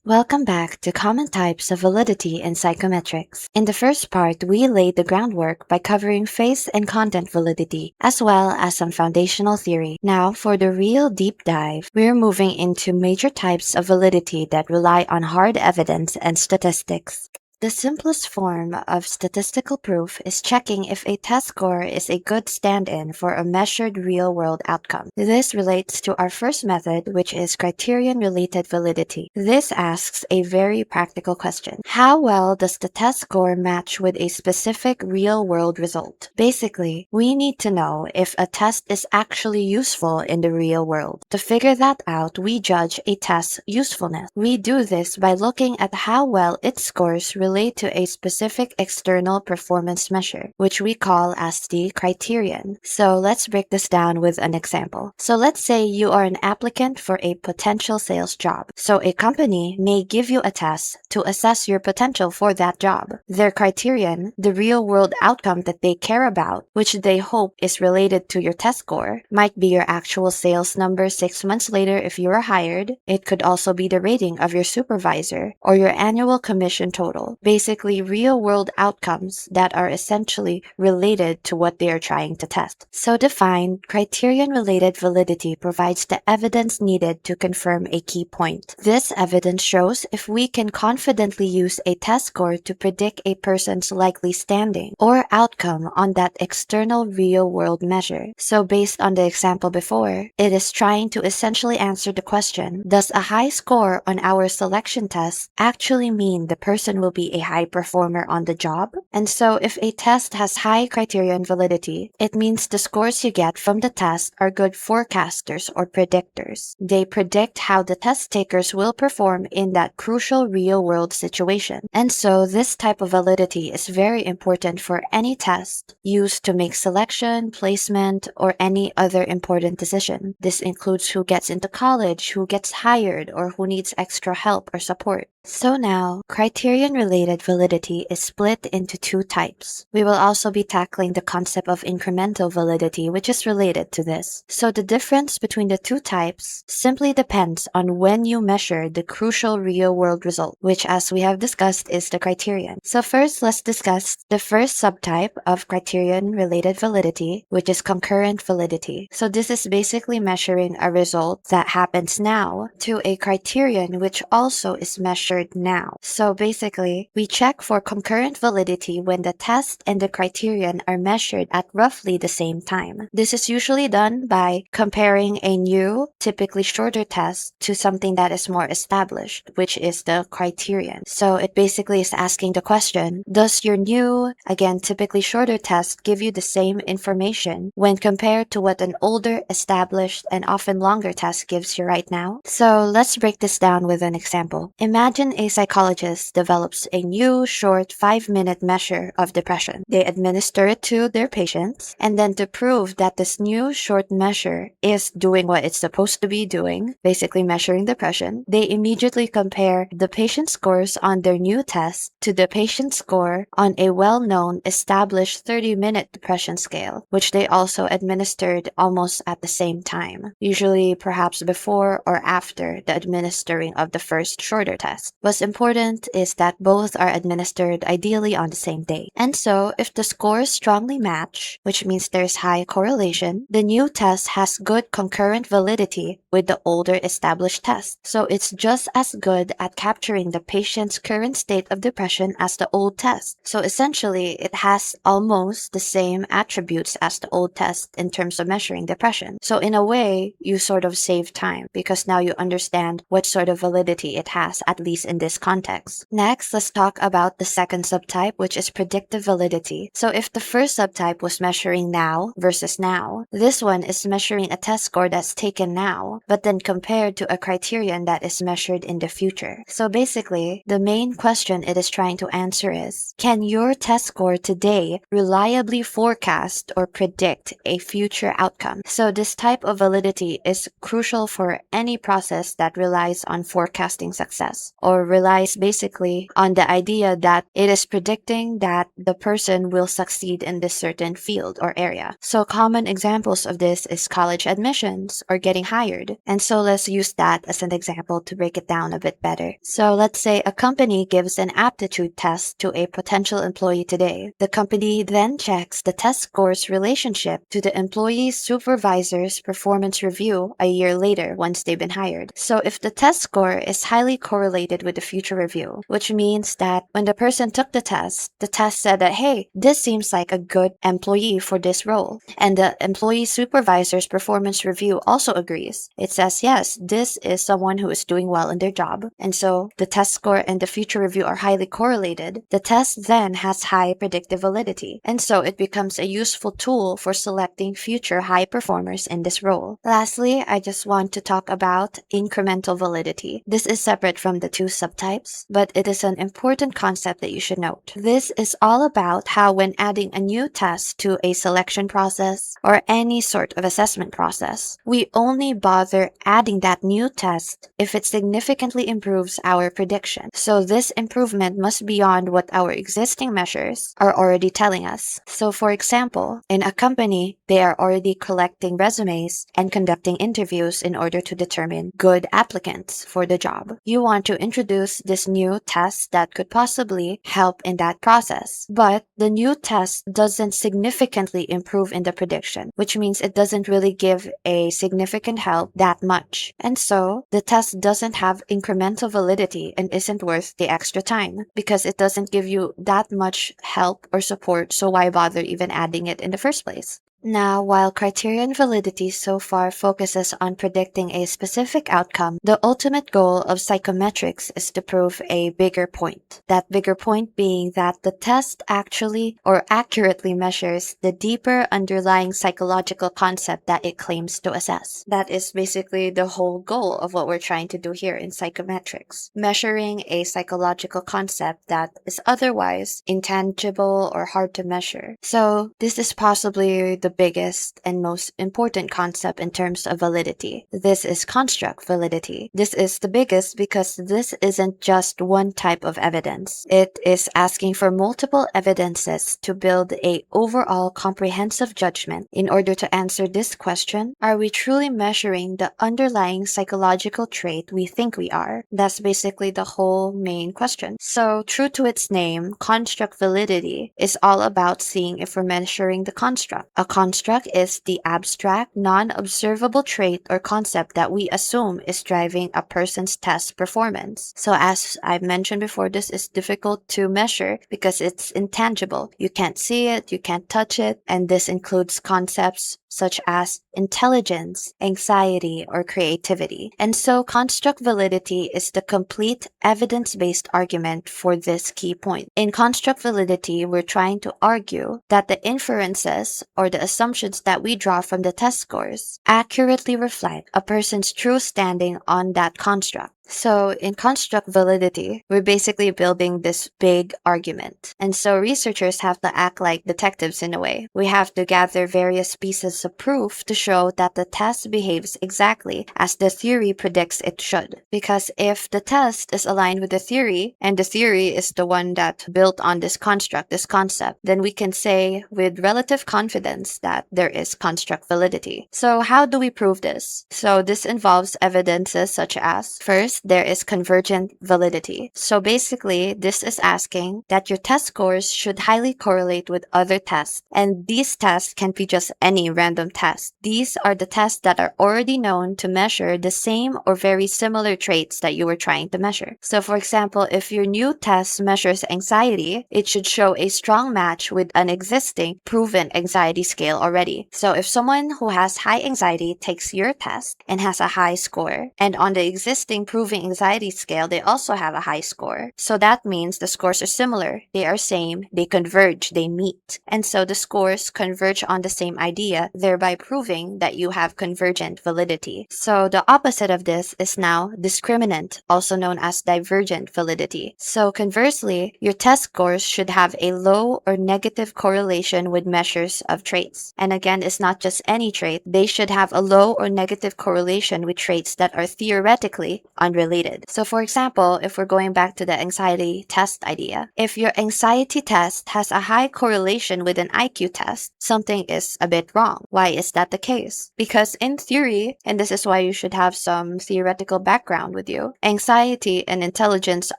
Welcome back to Common Types of Validity in Psychometrics. In the first part, we laid the groundwork by covering face and content validity, as well as some foundational theory. Now, for the real deep dive, we're moving into major types of validity that rely on hard evidence and statistics. The simplest form of statistical proof is checking if a test score is a good stand-in for a measured real-world outcome. This relates to our first method, which is criterion-related validity. This asks a very practical question. How well does the test score match with a specific real-world result? Basically, we need to know if a test is actually useful in the real world. To figure that out, we judge a test's usefulness. We do this by looking at how well its scores relate to a specific external performance measure, which we call as the criterion. So let's break this down with an example. So let's say you are an applicant for a potential sales job. So a company may give you a test to assess your potential for that job. Their criterion, the real-world outcome that they care about, which they hope is related to your test score, might be your actual sales number 6 months later if you are hired. It could also be the rating of your supervisor or your annual commission total. Basically, real-world outcomes that are essentially related to what they are trying to test. So defined, criterion-related validity provides the evidence needed to confirm a key point. This evidence shows if we can confidently use a test score to predict a person's likely standing or outcome on that external real-world measure. So based on the example before, it is trying to essentially answer the question, does a high score on our selection test actually mean the person will be a high performer on the job? And so if a test has high criterion validity, it means the scores you get from the test are good forecasters or predictors. They predict how the test takers will perform in that crucial real-world situation. And so this type of validity is very important for any test used to make selection, placement, or any other important decision. This includes who gets into college, who gets hired, or who needs extra help or support. So now, criterion-related validity is split into two types. We will also be tackling the concept of incremental validity, which is related to this. So the difference between the two types simply depends on when you measure the crucial real-world result, which, as we have discussed, is the criterion. So first, let's discuss the first subtype of criterion-related validity, which is concurrent validity. So this is basically measuring a result that happens now to a criterion which also is measured now. So basically, we check for concurrent validity when the test and the criterion are measured at roughly the same time. This is usually done by comparing a new, typically shorter test to something that is more established, which is the criterion. So it basically is asking the question, does your new, again typically shorter test give you the same information when compared to what an older, established, and often longer test gives you right now? So let's break this down with an example. Imagine a psychologist develops a new short 5-minute measure of depression. They administer it to their patients, and then to prove that this new short measure is doing what it's supposed to be doing, basically measuring depression, they immediately compare the patient scores on their new test to the patient score on a well-known established 30-minute depression scale, which they also administered almost at the same time, usually perhaps before or after the administering of the first shorter test. What's important is that both are administered ideally on the same day. And so, if the scores strongly match, which means there's high correlation, the new test has good concurrent validity with the older established test. So it's just as good at capturing the patient's current state of depression as the old test. So essentially, it has almost the same attributes as the old test in terms of measuring depression. So in a way, you sort of save time because now you understand what sort of validity it has, at least in this context. Next, let's talk about the second subtype, which is predictive validity. So if the first subtype was measuring now versus now, this one is measuring a test score that's taken now, but then compared to a criterion that is measured in the future. So basically, the main question it is trying to answer is, can your test score today reliably forecast or predict a future outcome? So this type of validity is crucial for any process that relies on forecasting success, or or relies basically on the idea that it is predicting that the person will succeed in this certain field or area. So common examples of this is college admissions or getting hired. And so let's use that as an example to break it down a bit better. So let's say a company gives an aptitude test to a potential employee today. The company then checks the test score's relationship to the employee's supervisor's performance review a year later once they've been hired. So if the test score is highly correlated with the future review, which means that when the person took the test said that, hey, this seems like a good employee for this role. And the employee supervisor's performance review also agrees. It says, yes, this is someone who is doing well in their job. And so the test score and the future review are highly correlated. The test then has high predictive validity. And so it becomes a useful tool for selecting future high performers in this role. Lastly, I just want to talk about incremental validity. This is separate from the two subtypes, but it is an important concept that you should note. This is all about how when adding a new test to a selection process or any sort of assessment process, we only bother adding that new test if it significantly improves our prediction. So this improvement must be beyond what our existing measures are already telling us. So for example, in a company, they are already collecting resumes and conducting interviews in order to determine good applicants for the job. You want to introduce this new test that could possibly help in that process. But the new test doesn't significantly improve in the prediction, which means it doesn't really give a significant help that much. And so the test doesn't have incremental validity and isn't worth the extra time because it doesn't give you that much help or support, so why bother even adding it in the first place? Now, while criterion validity so far focuses on predicting a specific outcome, the ultimate goal of psychometrics is to prove a bigger point. That bigger point being that the test actually or accurately measures the deeper underlying psychological concept that it claims to assess. That is basically the whole goal of what we're trying to do here in psychometrics. Measuring a psychological concept that is otherwise intangible or hard to measure. So, this is possibly the biggest and most important concept in terms of validity. This is construct validity. This is the biggest because this isn't just one type of evidence. It is asking for multiple evidences to build an overall comprehensive judgment. In order to answer this question, are we truly measuring the underlying psychological trait we think we are? That's basically the whole main question. So, true to its name, construct validity is all about seeing if we're measuring the construct. A construct is the abstract, non-observable trait or concept that we assume is driving a person's test performance. So as I mentioned before, this is difficult to measure because it's intangible. You can't see it, you can't touch it, and this includes concepts such as intelligence, anxiety, or creativity. And so construct validity is the complete evidence-based argument for this key point. In construct validity, we're trying to argue that the inferences or the assumptions that we draw from the test scores accurately reflect a person's true standing on that construct. So in construct validity, we're basically building this big argument. And so researchers have to act like detectives in a way. We have to gather various pieces of proof to show that the test behaves exactly as the theory predicts it should. Because if the test is aligned with the theory, and the theory is the one that built on this construct, this concept, then we can say with relative confidence that there is construct validity. So how do we prove this? So this involves evidences such as, first, there is convergent validity. So basically, this is asking that your test scores should highly correlate with other tests. And these tests can be just any random test. These are the tests that are already known to measure the same or very similar traits that you were trying to measure. So for example, if your new test measures anxiety, it should show a strong match with an existing proven anxiety scale already. So if someone who has high anxiety takes your test and has a high score, and on the existing proven anxiety scale, they also have a high score. So that means the scores are similar. They are same, they converge, they meet. And so the scores converge on the same idea, thereby proving that you have convergent validity. So the opposite of this is now discriminant, also known as divergent validity. So conversely, your test scores should have a low or negative correlation with measures of traits. And again, it's not just any trait. They should have a low or negative correlation with traits that are theoretically unrelated. unrelated. So for example, if we're going back to the anxiety test idea, if your anxiety test has a high correlation with an IQ test, something is a bit wrong. Why is that the case? Because in theory, and this is why you should have some theoretical background with you, anxiety and intelligence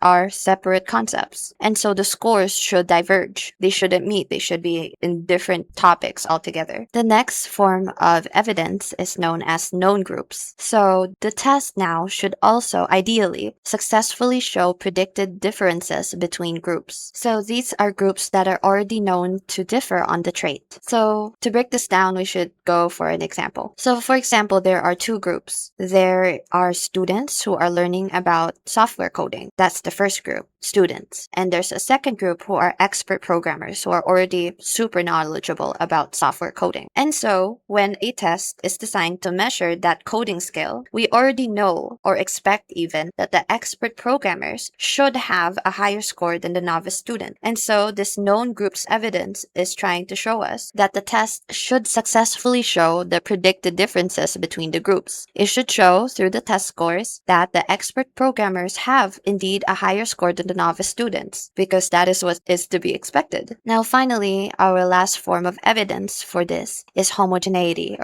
are separate concepts. And so the scores should diverge. They shouldn't meet. They should be in different topics altogether. The next form of evidence is known as known groups. So the test now should also ideally successfully show predicted differences between groups. So these are groups that are already known to differ on the trait. So to break this down, we should go for an example. So for example, there are two groups. There are students who are learning about software coding. That's the first group, students. And there's a second group who are expert programmers who are already super knowledgeable about software coding. And so when a test is designed to measure that coding skill, we already know or expect even that the expert programmers should have a higher score than the novice student. And so this known group's evidence is trying to show us that the test should successfully show the predicted differences between the groups. It should show through the test scores that the expert programmers have indeed a higher score than the novice students, because that is what is to be expected. Now finally, our last form of evidence for this is homogeneity,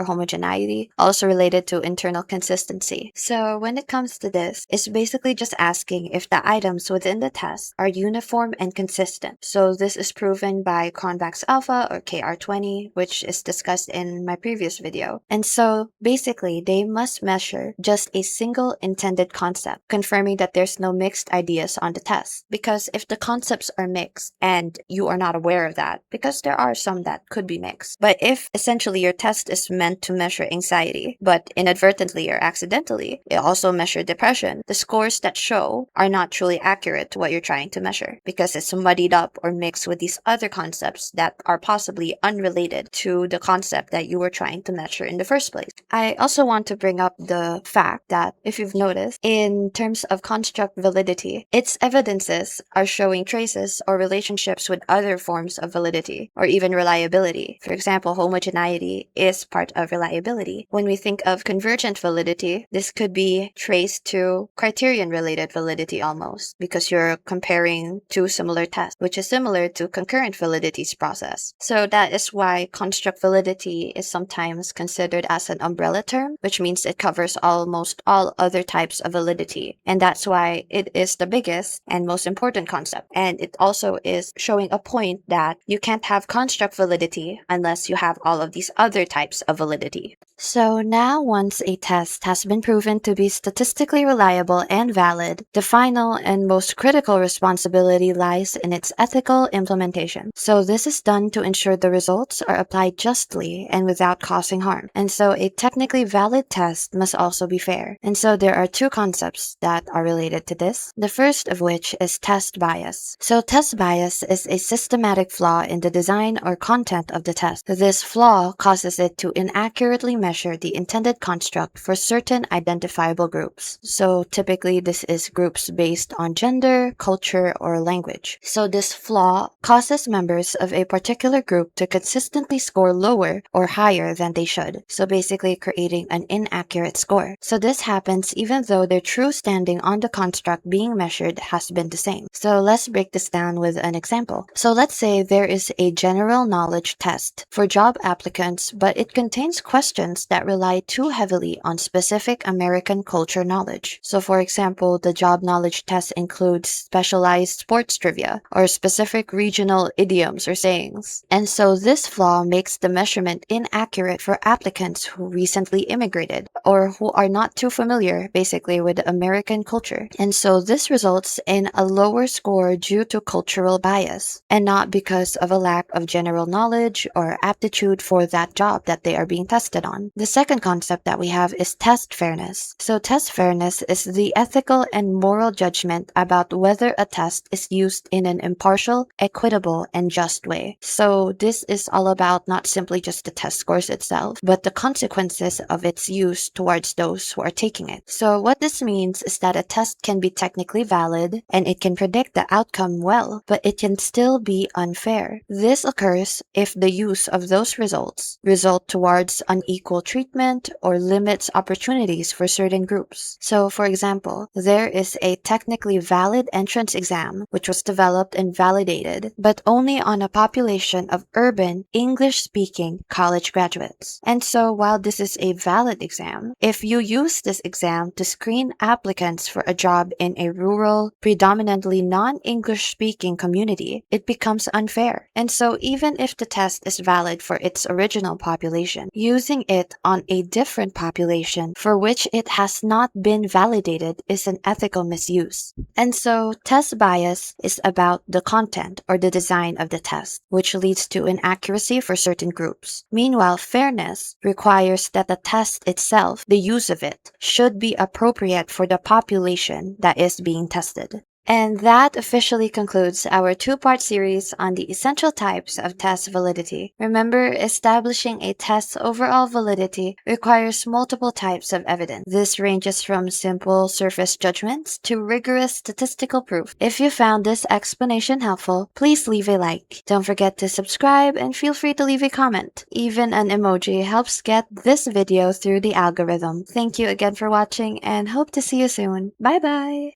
also related to internal consistency. So when it comes to this, it's basically just asking if the items within the test are uniform and consistent. So this is proven by convex alpha or 𝗘𝘅20, which is discussed in my previous video. And so basically, they must measure just a single intended concept, confirming that there's no mixed ideas on the test. Because if the concepts are mixed and you are not aware of that, because there are some that could be mixed, but if essentially your test is meant to measure anxiety, but inadvertently or accidentally, it also measures depression, the scores that show are not truly accurate to what you're trying to measure, because it's muddied up or mixed with these other concepts that are possibly unrelated to the concept that you were trying to measure in the first place. I also want to bring up the fact that, if you've noticed, in terms of construct validity, its evidences are showing traces or relationships with other forms of validity, or even reliability. For example, homogeneity is part of reliability. When we think of convergent validity, this could be traced to criterion-related validity almost, because you're comparing two similar tests, which is similar to concurrent validity's process. So that is why construct validity is sometimes considered as an umbrella term, which means it covers almost all other types of validity. And that's why it is the biggest and most important concept. And it also is showing a point that you can't have construct validity unless you have all of these other types of validity. So now, once a test has been proven to be statistically reliable and valid, the final and most critical responsibility lies in its ethical implementation. So this is done to ensure the results are applied justly and without causing harm. And so a technically valid test must also be fair. And so there are two concepts that are related to this. The first of which is test bias. So test bias is a systematic flaw in the design or content of the test. This flaw causes it to inaccurately measure the intended construct for certain identifiable groups. So typically this is groups based on gender, culture, or language. So this flaw causes members of a particular group to consistently score lower or higher than they should. So basically creating an inaccurate score. So this happens even though their true standing on the construct being measured has been the same. So let's break this down with an example. So let's say there is a general knowledge test for job applicants, but it contains questions that rely too heavily on specific American culture knowledge. So for example, the job knowledge test includes specialized sports trivia or specific regional idioms or sayings. And so this flaw makes the measurement inaccurate for applicants who recently immigrated or who are not too familiar basically with American culture. And so this results in a lower score due to cultural bias and not because of a lack of general knowledge or aptitude for that job that they are being tested on. The second concept that we have is test fairness. So test fairness is the ethical and moral judgment about whether a test is used in an impartial, equitable, and just way. So this is all about not simply just the test scores itself, but the consequences of its use towards those who are taking it. So what this means is that a test can be technically valid and it can predict the outcome well, but it can still be unfair. This occurs if the use of those results result towards unequal treatment or limits opportunities for certain groups. So for example, there is a technically valid entrance exam which was developed and validated, but only on a population of urban, English-speaking college graduates. And so while this is a valid exam, if you use this exam to screen applicants for a job in a rural, predominantly non-English speaking community, it becomes unfair. And so even if the test is valid for its original population, using it on a different population for which it has not been validated is an ethical misuse. And so test bias is about the content or the design of the test, which leads to inaccuracy for certain groups. Meanwhile, fairness requires that the test itself, the use of it, should be appropriate for the population that is being tested. And that officially concludes our two-part series on the essential types of test validity. Remember, establishing a test's overall validity requires multiple types of evidence. This ranges from simple surface judgments to rigorous statistical proof. If you found this explanation helpful, please leave a like. Don't forget to subscribe and feel free to leave a comment. Even an emoji helps get this video through the algorithm. Thank you again for watching and hope to see you soon. Bye-bye!